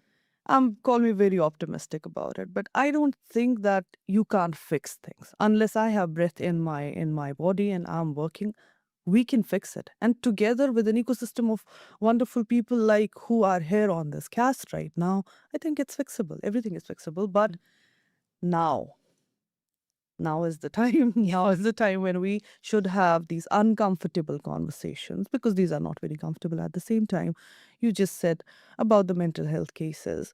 call me very optimistic about it, but I don't think that you can't fix things unless I have breath in my body and I'm working. We can fix it, and together with an ecosystem of wonderful people like who are here on this cast right now, I think it's fixable. Everything is fixable, but now is the time. Now is the time when we should have these uncomfortable conversations, because these are not very comfortable. At the same time, you just said about the mental health cases.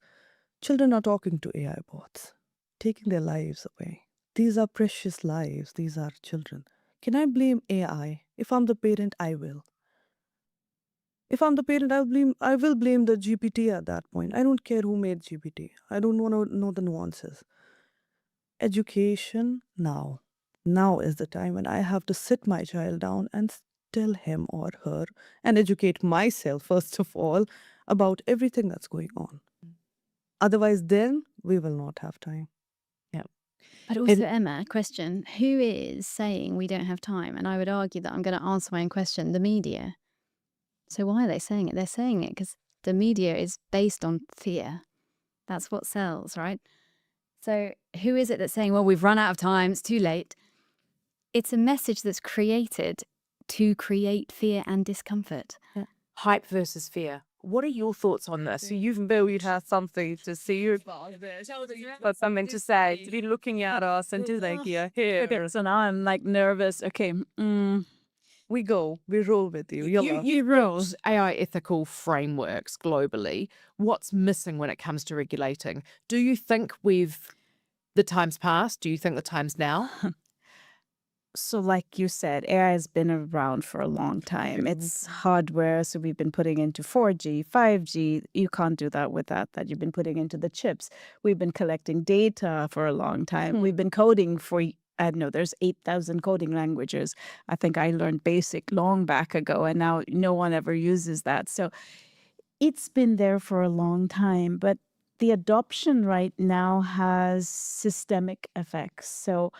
Children are talking to AI bots, taking their lives away. These are precious lives. These are children. Can I blame AI? If I'm the parent, I will. If I'm the parent, I will blame the GPT at that point. I don't care who made GPT. I don't want to know the nuances. Education now. Now is the time when I have to sit my child down and tell him or her and educate myself, first of all, about everything that's going on. Otherwise, then we will not have time. But also, Emma, question, who is saying we don't have time? And I would argue that I'm going to answer my own question, the media. So why are they saying it? They're saying it because the media is based on fear. That's what sells, right? So who is it that's saying, well, we've run out of time, it's too late? It's a message that's created to create fear and discomfort. Hype versus fear. What are your thoughts on this? So you've had something to see, you've got something to say, to be looking at us and to like, yeah, here. So now I'm like nervous. Okay. We roll with you. You rules AI ethical frameworks globally. What's missing when it comes to regulating? Do you think the time's passed? Do you think the time's now? So like you said, AI has been around for a long time. It's hardware. So we've been putting into 4G, 5G. You can't do that with that you've been putting into the chips. We've been collecting data for a long time. We've been coding for, I don't know, there's 8,000 coding languages. I think I learned BASIC long back ago, and now no one ever uses that. So it's been there for a long time, but the adoption right now has systemic effects. So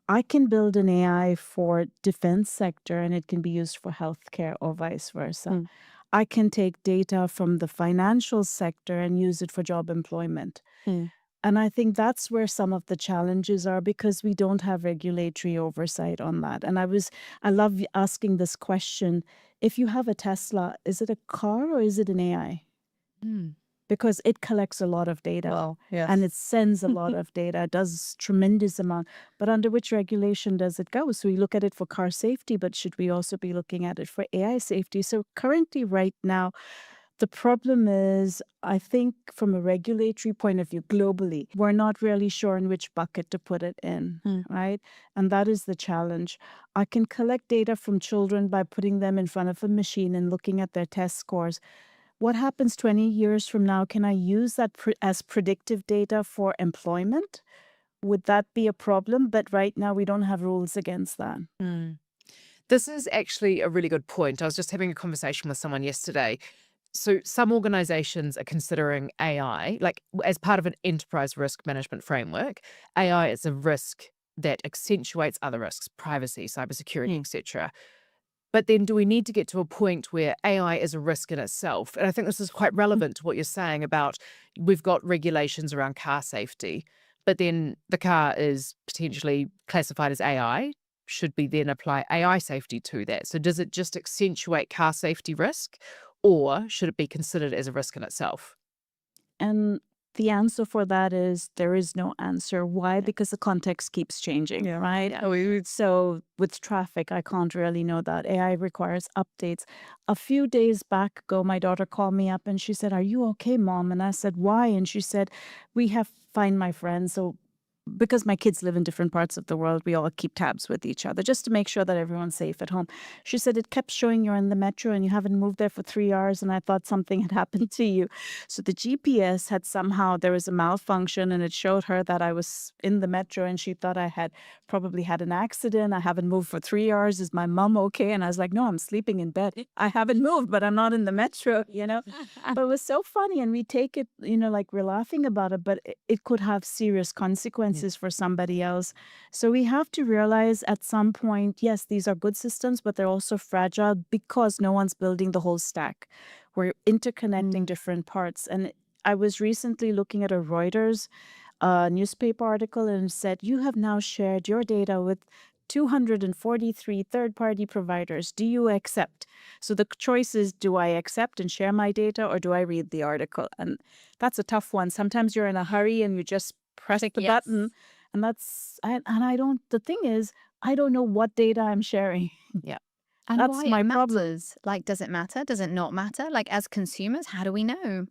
I can build an AI for defense sector and it can be used for healthcare or vice versa. I can take data from the financial sector and use it for job employment. And I think that's where some of the challenges are, because we don't have regulatory oversight on that. And I love asking this question. If you have a Tesla, is it a car or is it an AI? Because it collects a lot of data. Wow, yes. And it sends a lot of data, it does tremendous amount. But under which regulation does it go? So we look at it for car safety, but should we also be looking at it for AI safety? So currently right now, the problem is, I think from a regulatory point of view, globally, we're not really sure in which bucket to put it in, right? And that is the challenge. I can collect data from children by putting them in front of a machine and looking at their test scores. What happens 20 years from now? Can I use that as predictive data for employment? Would that be a problem? But right now, we don't have rules against that. This is actually a really good point. I was just having a conversation with someone yesterday. So some organizations are considering AI, like as part of an enterprise risk management framework. AI is a risk that accentuates other risks, privacy, cybersecurity, etc. But then do we need to get to a point where AI is a risk in itself? And I think this is quite relevant to what you're saying about we've got regulations around car safety, but then the car is potentially classified as AI. Should we then apply AI safety to that? So does it just accentuate car safety risk, or should it be considered as a risk in itself? And the answer for that is there is no answer. Why? Because the context keeps changing, Yeah. right? So with traffic, I can't really know that. AI requires updates. A few days back ago, my daughter called me up and she said, "Are you okay, Mom?" And I said, "Why?" And she said, "We have Find My Friends. So because my kids live in different parts of the world, we all keep tabs with each other just to make sure that everyone's safe at home." She said it kept showing you're in the metro and you haven't moved there for 3 hours, and I thought something had happened to you. So the GPS had somehow, there was a malfunction and it showed her that I was in the metro and she thought I had probably had an accident. I haven't moved for 3 hours. Is my mom okay? And I was like, no, I'm sleeping in bed. I haven't moved, but I'm not in the metro, you know? But it was so funny, and we take it, like we're laughing about it, but it could have serious consequences for somebody else. So we have to realize at some point, yes, these are good systems, but they're also fragile because no one's building the whole stack. We're interconnecting different parts. And I was recently looking at a Reuters newspaper article, and it said, you have now shared your data with 243 third-party providers. Do you accept? So the choice is, do I accept and share my data, or do I read the article? And that's a tough one. Sometimes you're in a hurry and you just press the button, and I don't, the thing is, I don't know what data I'm sharing. And That's why my it problem. matters. Like, does it matter? Does it not matter? Like, as consumers, how do we know?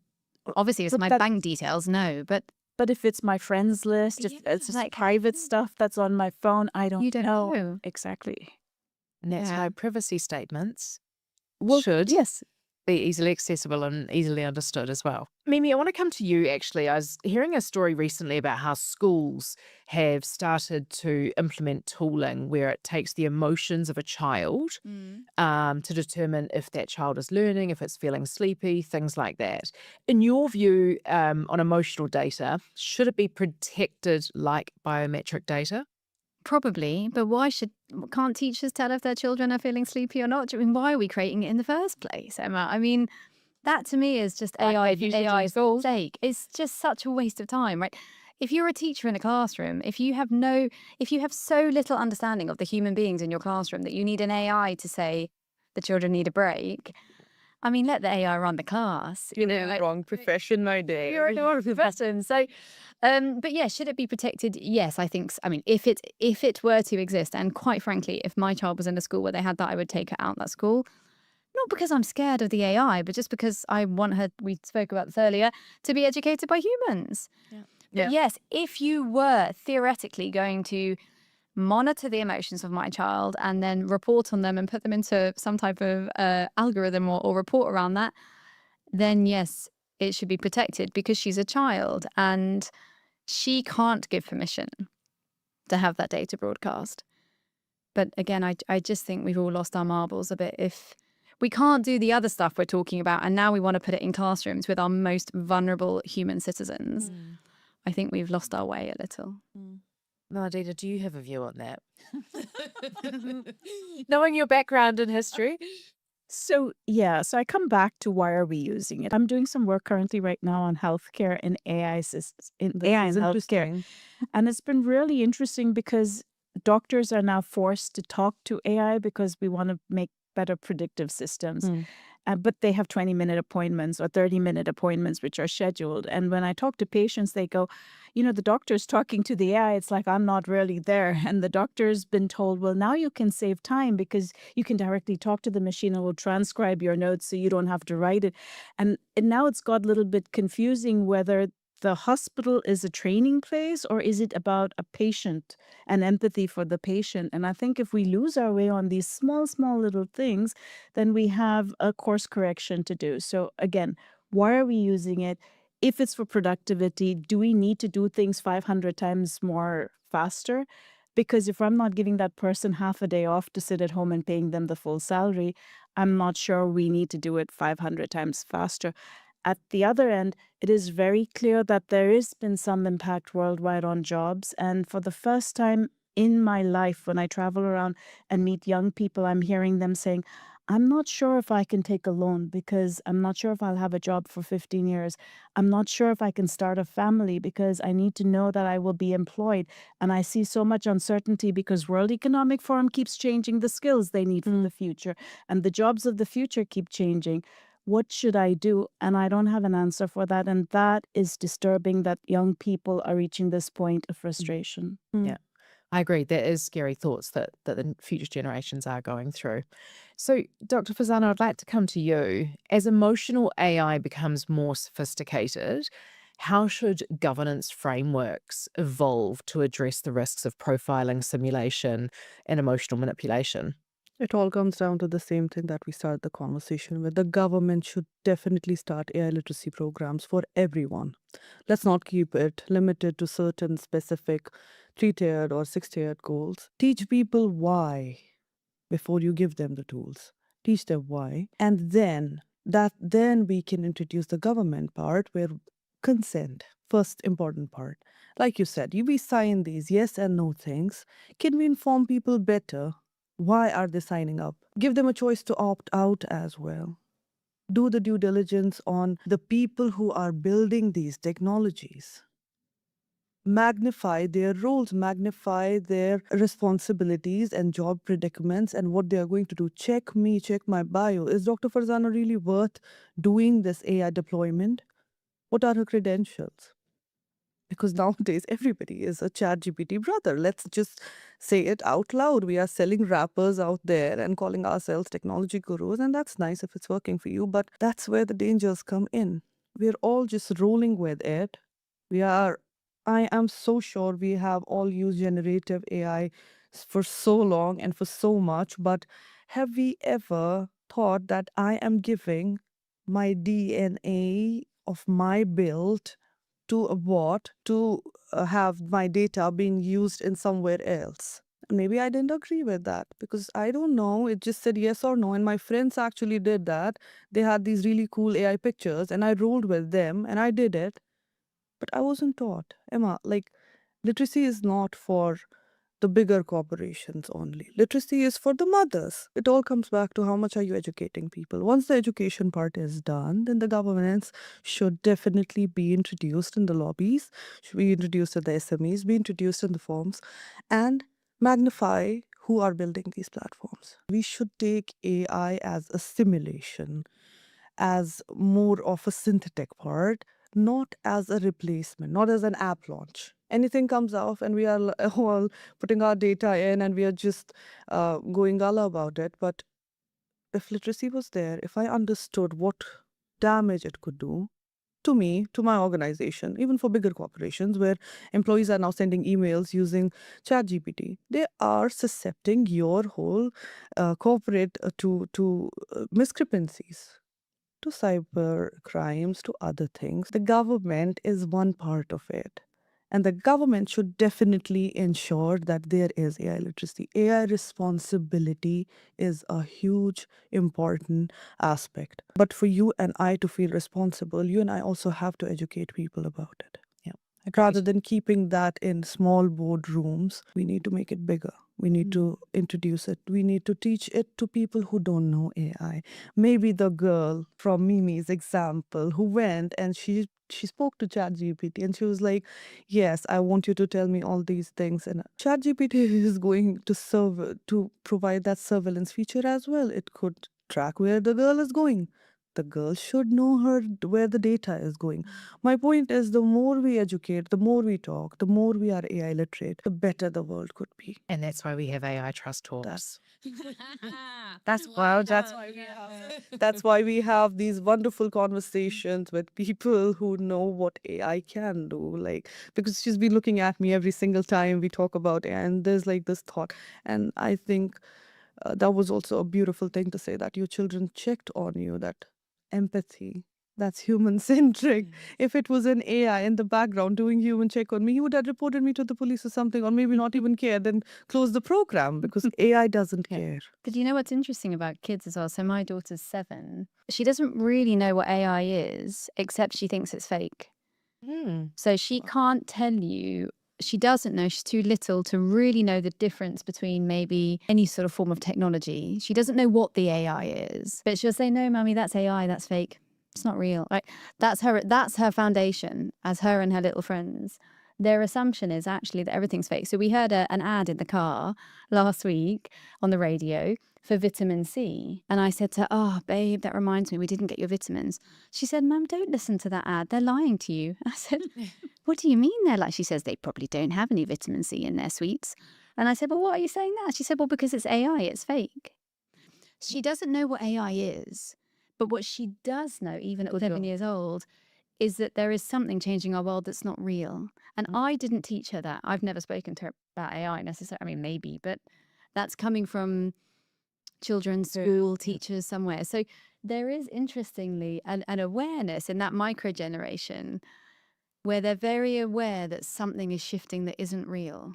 Obviously, it's But my that- bank details, no, but But if it's my friends list, if Yeah, it's just like, private stuff that's on my phone, I don't you don't know. know. Exactly. And that's Yeah. why privacy statements Well, should yes. be easily accessible and easily understood as well. Mimi, I want to come to you actually. I was hearing a story recently about how schools have started to implement tooling where it takes the emotions of a child to determine if that child is learning, if it's feeling sleepy, things like that. In your view, on emotional data, should it be protected like biometric data? Probably, but can't teachers tell if their children are feeling sleepy or not? I mean, why are we creating it in the first place, Emma? I mean, that to me is just AI for AI's sake. It's just such a waste of time, right? If you're a teacher in a classroom, if you have so little understanding of the human beings in your classroom that you need an AI to say the children need a break, I mean, let the AI run the class. Wrong profession, my day. You're in the wrong profession. So, but yeah, should it be protected? Yes, I think so. I mean, if it were to exist, and quite frankly, if my child was in a school where they had that, I would take her out that school. Not because I'm scared of the AI, but just because I want her, we spoke about this earlier, to be educated by humans. But yes, if you were theoretically going to monitor the emotions of my child and then report on them and put them into some type of algorithm or report around that, then yes, it should be protected because she's a child and she can't give permission to have that data broadcast. But again, I just think we've all lost our marbles a bit if we can't do the other stuff we're talking about and now we want to put it in classrooms with our most vulnerable human citizens. I think we've lost our way a little. Melodena, do you have a view on that? Knowing your background in history. So I come back to why are we using it? I'm doing some work currently right now on healthcare and AI systems in AI and healthcare. And it's been really interesting because doctors are now forced to talk to AI because we want to make better predictive systems. But they have 20-minute appointments or 30-minute appointments, which are scheduled. And when I talk to patients, they go, the doctor's talking to the AI. It's like, I'm not really there. And the doctor's been told, well, now you can save time because you can directly talk to the machine and will transcribe your notes so you don't have to write it. And now it's got a little bit confusing whether the hospital is a training place or is it about a patient and empathy for the patient. And I think if we lose our way on these small little things, then we have a course correction to do. So again, why are we using it? If it's for productivity, do we need to do things 500 times more faster? Because if I'm not giving that person half a day off to sit at home and paying them the full salary, I'm not sure we need to do it 500 times faster. At the other end, it is very clear that there has been some impact worldwide on jobs. And for the first time in my life, when I travel around and meet young people, I'm hearing them saying, I'm not sure if I can take a loan because I'm not sure if I'll have a job for 15 years. I'm not sure if I can start a family because I need to know that I will be employed. And I see so much uncertainty because World Economic Forum keeps changing the skills they need for the future, and the jobs of the future keep changing. What should I do? And I don't have an answer for that. And that is disturbing that young people are reaching this point of frustration. Yeah, I agree. There is scary thoughts that the future generations are going through. So, Dr. Farzana, I'd like to come to you. As emotional AI becomes more sophisticated, how should governance frameworks evolve to address the risks of profiling, simulation, and emotional manipulation? It all comes down to the same thing that we started the conversation with. The government should definitely start AI literacy programs for everyone. Let's not keep it limited to certain specific 3-tiered or 6-tiered goals. Teach people why before you give them the tools. Teach them why. And then we can introduce the government part where consent, first important part. Like you said, we sign these yes and no things. Can we inform people better? Why are they signing up? Give them a choice to opt out as well. Do the due diligence on the people who are building these technologies. Magnify their roles, magnify their responsibilities and job predicaments and what they are going to do. Check me, check my bio. Is Dr. Farzana really worth doing this AI deployment? What are her credentials? Because nowadays everybody is a ChatGPT brother. Let's just say it out loud. We are selling rappers out there and calling ourselves technology gurus, and that's nice if it's working for you, but that's where the dangers come in. We're all just rolling with it. I am so sure we have all used generative AI for so long and for so much, but have we ever thought that I am giving my DNA of my build to a bot to have my data being used in somewhere else? Maybe I didn't agree with that because I don't know. It just said yes or no. And my friends actually did that. They had these really cool AI pictures and I rolled with them and I did it. But I wasn't taught. Emma, like, literacy is not for the bigger corporations only. Literacy is for the mothers. It all comes back to how much are you educating people. Once the education part is done, then the governance should definitely be introduced in the lobbies, should be introduced in the SMEs, be introduced in the forms, and magnify who are building these platforms. We should take AI as a simulation, as more of a synthetic part, not as a replacement, not as an app launch. Anything comes off and we are all putting our data in and we are just going gala about it. But if literacy was there, if I understood what damage it could do to me, to my organization, even for bigger corporations where employees are now sending emails using ChatGPT, they are suscepting your whole corporate to discrepancies, to cyber crimes, to other things. The government is one part of it. And the government should definitely ensure that there is AI literacy. AI responsibility is a huge, important aspect. But for you and I to feel responsible, you and I also have to educate people about it. Yeah. Rather than keeping that in small boardrooms, we need to make it bigger. We need to introduce it. We need to teach it to people who don't know AI. Maybe the girl from Mimi's example who went and she spoke to ChatGPT and she was like, yes, I want you to tell me all these things. And ChatGPT is going to provide that surveillance feature as well. It could track where the girl is going. The girl should know where the data is going. My point is, the more we educate, the more we talk, the more we are AI literate, the better the world could be. And that's why we have AI Trust Talks. That's That's that's why we have these wonderful conversations with people who know what AI can do. Like, because she's been looking at me every single time we talk about AI, and there's like this thought. And I think that was also a beautiful thing to say, that your children checked on you, that empathy. That's human centric. If it was an AI in the background doing human check on me, he would have reported me to the police or something, or maybe not even care, then close the program because AI doesn't Yeah. care. But you know what's interesting about kids as well? So my daughter's 7. She doesn't really know what AI is, except she thinks it's fake. So she can't tell you, she doesn't know, she's too little to really know the difference between maybe any sort of form of technology. She doesn't know what the AI is, but she'll say, no, mummy, that's AI, that's fake. It's not real. Like that's her foundation as her and her little friends. Their assumption is actually that everything's fake. So we heard an ad in the car last week on the radio for vitamin C. And I said to her, oh, babe, that reminds me, we didn't get your vitamins. She said, Mum, don't listen to that ad. They're lying to you. I said, what do you mean they're like? She says, they probably don't have any vitamin C in their sweets. And I said, well, what are you saying that? She said, well, because it's AI, it's fake. She doesn't know what AI is. But what she does know, even at 7 years old, is that there is something changing our world that's not real. And I didn't teach her that. I've never spoken to her about AI necessarily. I mean, maybe, but that's coming from children's school, teachers somewhere. So there is, interestingly, an awareness in that micro generation where they're very aware that something is shifting that isn't real.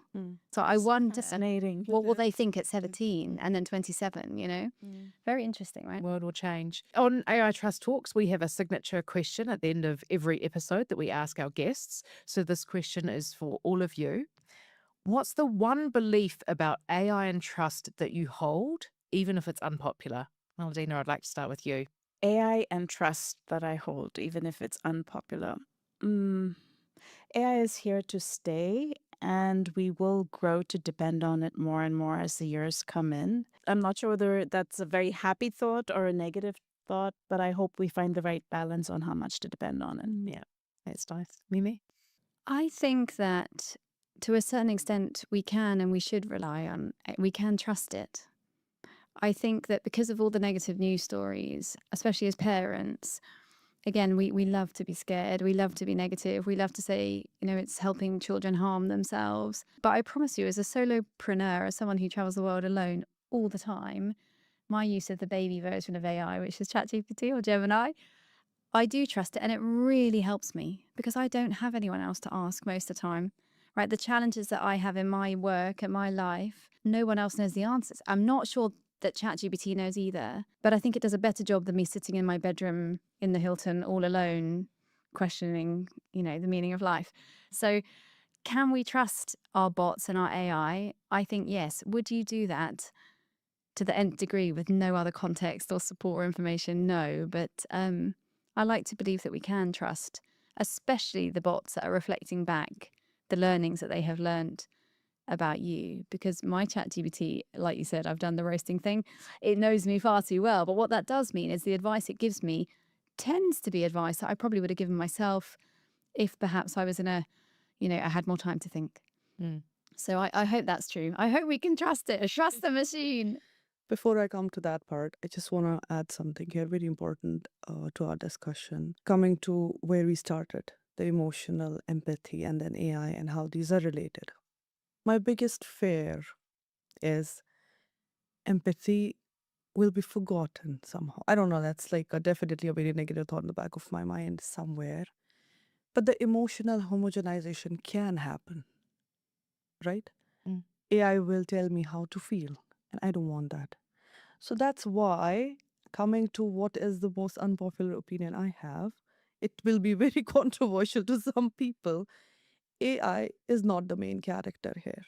So I wonder, Fascinating. what will they think at 17 and then 27, you know? Very interesting, right? World will change. On AI Trust Talks, we have a signature question at the end of every episode that we ask our guests. So this question is for all of you. What's the one belief about AI and trust that you hold, even if it's unpopular? Melodena, I'd like to start with you. AI and trust that I hold, even if it's unpopular. AI is here to stay, and we will grow to depend on it more and more as the years come in. I'm not sure whether that's a very happy thought or a negative thought, but I hope we find the right balance on how much to depend on it. Yeah, that's nice. Mimi? I think that to a certain extent we can and we should rely on it. We can trust it. I think that because of all the negative news stories, especially as parents, again, we love to be scared. We love to be negative. We love to say, you know, it's helping children harm themselves. But I promise you, as a solopreneur, as someone who travels the world alone all the time, my use of the baby version of AI, which is ChatGPT or Gemini, I do trust it, and it really helps me because I don't have anyone else to ask most of the time, right? The challenges that I have in my work and my life, no one else knows the answers. I'm not sure that ChatGPT knows either, but I think it does a better job than me sitting in my bedroom in the Hilton all alone, questioning, you know, the meaning of life. So can we trust our bots and our AI? I think yes. Would you do that to the nth degree with no other context or support or information? No, but I like to believe that we can trust, especially the bots that are reflecting back the learnings that they have learned about you. Because my ChatGPT, like you said, I've done the roasting thing. It knows me far too well. But what that does mean is the advice it gives me tends to be advice that I probably would have given myself if perhaps I was in a, you know, I had more time to think. So I hope that's true. I hope we can trust it. Trust the machine. Before I come to that part, I just want to add something here, very important to our discussion. Coming to where we started, the emotional empathy and then AI and how these are related. My biggest fear is empathy will be forgotten somehow. I don't know, that's like definitely a very negative thought in the back of my mind somewhere. But the emotional homogenization can happen, right? AI will tell me how to feel, and I don't want that. So that's why, coming to what is the most unpopular opinion I have, it will be very controversial to some people. AI is not the main character here,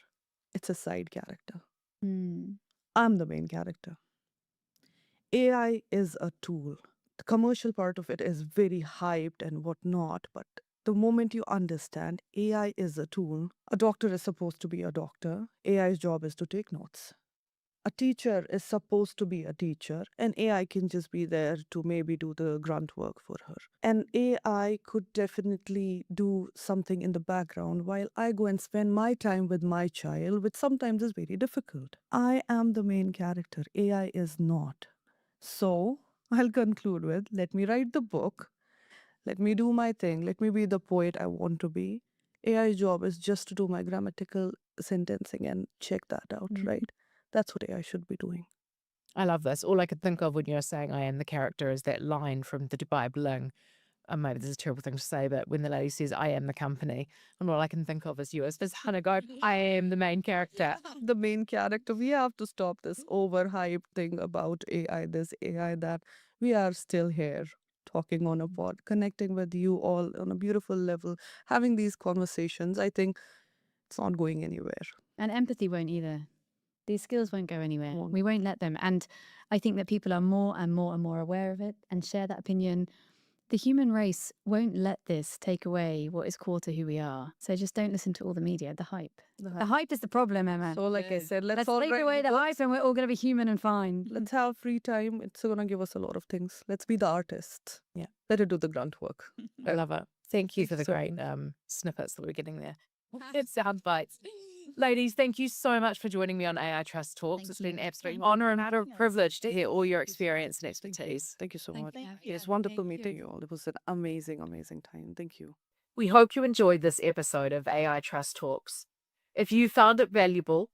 it's a side character. I'm the main character. AI is a tool. The commercial part of it is very hyped and whatnot, but the moment you understand AI is a tool, a doctor is supposed to be a doctor. AI's job is to take notes. A teacher is supposed to be a teacher, and AI can just be there to maybe do the grunt work for her. And AI could definitely do something in the background while I go and spend my time with my child, which sometimes is very difficult. I am the main character, AI is not. So I'll conclude with, let me write the book, let me do my thing, let me be the poet I want to be. AI's job is just to do my grammatical sentencing and check that out, right? That's what AI should be doing. I love this. All I could think of when you're saying I am the character is that line from the Dubai Bling, maybe this is a terrible thing to say, but when the lady says, I am the company, and all I can think of is you as Hannah going, I am the main character. The main character. We have to stop this overhyped thing about AI, this AI that we are still here talking on a pod, connecting with you all on a beautiful level, having these conversations. I think it's not going anywhere. And empathy won't either. These skills won't go anywhere. Won't. We won't let them. And I think that people are more and more and more aware of it and share that opinion. The human race won't let this take away what is core to who we are. So just don't listen to all the media, the hype. The hype is the problem, Emma. So, like I said, let's Let's all take write away the books. hype and we're all going to be human and fine. Let's have free time. It's going to give us a lot of things. Let's be the artists. Yeah. Let it do the grunt work. I love it. Thank you for the So great snippets that we're getting there. It's sound bites. Ladies, thank you so much for joining me on AI Trust Talks. Thank It's been you. an absolute Thank honor you and for a having us. privilege to hear all your experience and Thank you. expertise. Thank you so Thank much. you. It's wonderful Thank meeting you. you all. It was an amazing, amazing time. Thank you. We hope you enjoyed this episode of AI Trust Talks. If you found it valuable,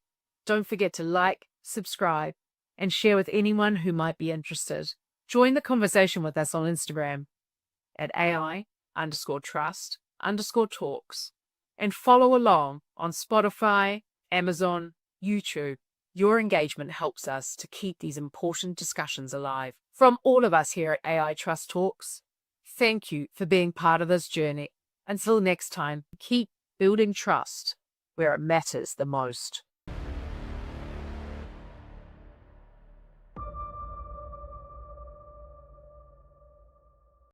don't forget to like, subscribe, and share with anyone who might be interested. Join the conversation with us on Instagram at AI_trust_talks and follow along on Spotify, Amazon, YouTube. Your engagement helps us to keep these important discussions alive. From all of us here at AI Trust Talks, thank you for being part of this journey. Until next time, keep building trust where it matters the most.